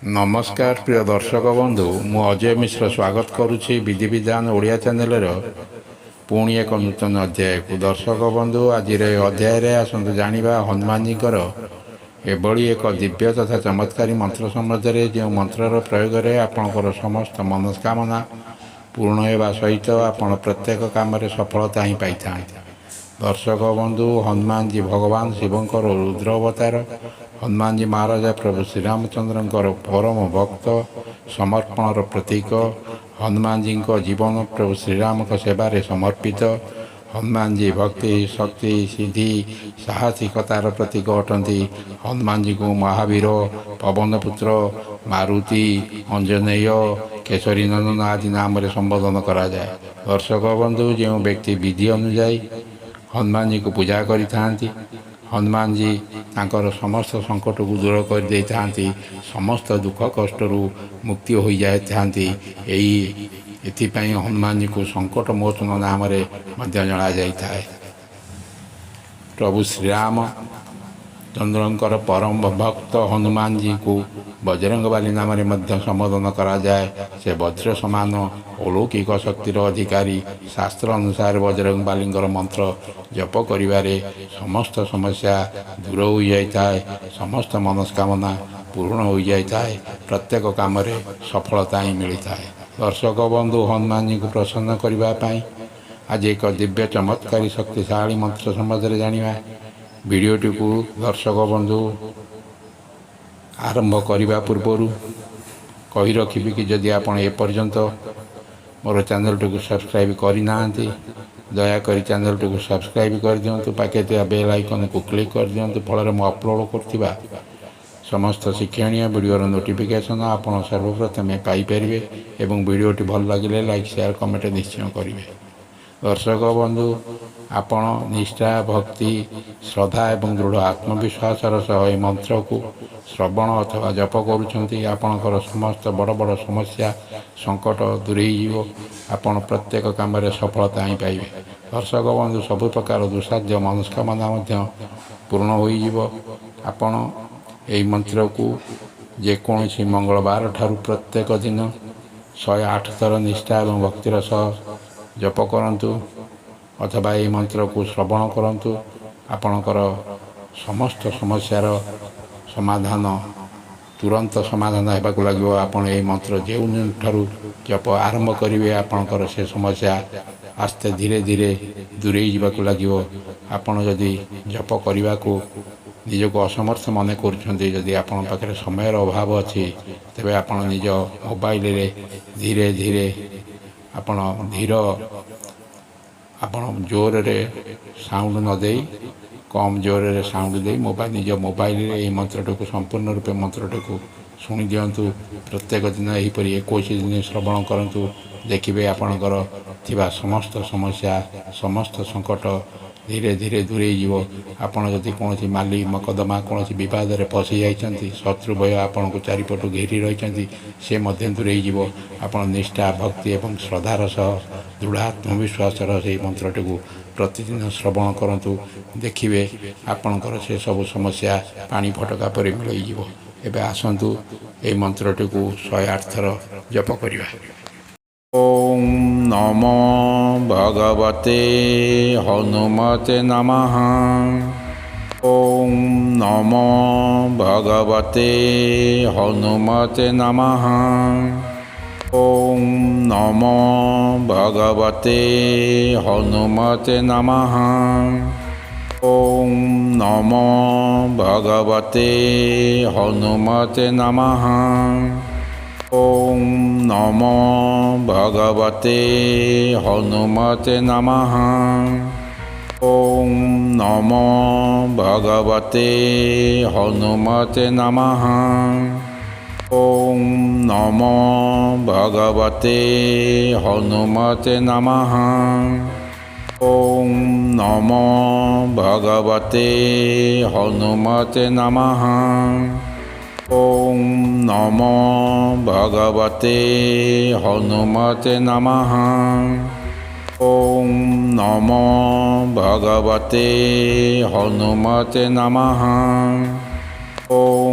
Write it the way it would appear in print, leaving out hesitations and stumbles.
नमस्कार प्रिय दर्शक बंधु मु अजय मिश्र स्वागत करुच्ची विधि विधान ओडिया चैनल पुणी एक नूतन अध्याय को। दर्शक बंधु आज अध्याय आसतु जाना हनुमान जी एभली एक दिव्य तथा चमत्कारी मंत्र सम्बन्ध जो मंत्रर प्रयोग में आपणकर समस्त मनस्कामना पूर्ण होगा सहित आपण प्रत्येक कम सफलता ही पाई था। दर्शक बंधु हनुमान जी भगवान शिवंकर रुद्र अवतार। हनुमान जी महाराजा प्रभु श्रीरामचंद्र परम भक्त समर्पणर प्रतीक। हनुमान जी जीवन प्रभु श्रीराम सेवारे समर्पित। हनुमान जी भक्ति शक्ति सिद्धि साहसिकतार प्रतीक अटंती। हनुमान जी को महावीर पवनपुत्र मारुति अंजनेय केशरी नंदन आदि नाम संबोधन करा जाए। दर्शक बंधु जो व्यक्ति विधि अनुजाई हनुमान जी को पूजा करि थांती, हनुमान जी तांकर समस्त संकट को दूर कर दे थांती, समस्त दुख कष्ट मुक्ति हो जाए थांती। एथिपाई हनुमान जी को संकट मोचन नाम जना जाए। प्रभु श्रीराम चंद्रंकर परम भक्त हनुमान जी को बजरंगबाली नाम संबोधन करा जाए। से वज्र समान अलौकिक शक्तिर अधिकारी। शास्त्र अनुसार बजरंगबाली मंत्र जप करिवारे समस्त समस्या दूर हो जाए, समस्त मनस्कामना पूर्ण हो जाए, प्रत्येक काम सफलता ही मिलता है। दर्शक बंधु हनुमान जी को प्रसन्न करने आज एक दिव्य चमत्कारी शक्तिशाली मंत्र संबंध जाना। वीडियोटी को दर्शक बंधु आरंभ करने पूर्व कही रखी कि जदि आपण एपर्यंत मोर चैनल टी को सब्सक्राइब करना दयाकोरी चैनल टी को सब्सक्राइब कर दिंतु, पाखे बेल आइकन को क्लिक कर दिंतु। फल मैं अपलोड कर समस्त शिक्षणीय वीडियोर नोटिफिकेशन आपण सर्वप्रथमे पाइपर एवं वीडियोटी भल लगे लाइक शेयर कमेंट निश्चय करेंगे। दर्शक बंधु आपण निष्ठा भक्ति श्रद्धा एवं दृढ़ आत्मविश्वासर सह मंत्र को श्रवण अथवा जप करुँच आपणकर समस्त बड़ बड़ समस्या संकट दूरे आपण प्रत्येक काम सफलता ही पाइबे। दर्शक बंधु सबु प्रकार दुसाध्य मनस्कामना पूर्ण हो आपण यही मंत्र को जेकोसी मंगलवार ठारू प्रत्येक दिन 108 थर निष्ठा और भक्तिर सह जप करंतु अथवा ये मंत्र को श्रवण करंतु। आपणकर समस्त समस्यार समाधान तुरंत समाधान होगा लगे। आपण ये मंत्र जो जप आरंभ करेंगे आपणकर से समस्या आस्ते धीरे धीरे दूरे जावाक लगे। आपण जदि जप करने को निजक असमर्थ मन करुँच, आपण पाखे समय अभाव अच्छी तेरे आप निज मोबाइल रे धीरे धीरे आपण धीर आपण जोर रे साउंड न दे कम जोर रे साउंड दे निज मोबाइल रे मंत्र को संपूर्ण रूपे मंत्र को शुणी दिंतु। प्रत्येक दिन यहीपर 21 दिन श्रवण करूँ। देखिए आपणकर थिबा समस्त समस्या समस्त संकट धीरे धीरे दूरे आपड़ जदि कौन माली मकदमा कौन विवाद में फसी जाती शत्रु भय आपण को चारिपटू घेरी रही से दूरे आप निष्ठा भक्ति और श्रद्धार सह दृढ़ आत्मविश्वास से मंत्रटी को प्रतिदिन श्रवण करूँ। देखिए आपणकर से सब समस्या पानी फटका पर मिल एवं आसतु ये मंत्रटी को 108 थर जप करवा। ओम नमो भगवते हनुमते नमः। ओम नमो भगवते हनुमते नमः। ओम नमो भगवते हनुमते नमः। ओम नमो भगवते हनुमते नमः। ओम नमो भगवते हनुमते नमः। ओम नमो भगवते हनुमते नमः। ओम नमो भगवते हनुमते नमः। ओम नमो भगवते हनुमते नमः। ओम नमो भगवते हनुमते नमः। ओम नमो भगवते हनुमते नमः। ओम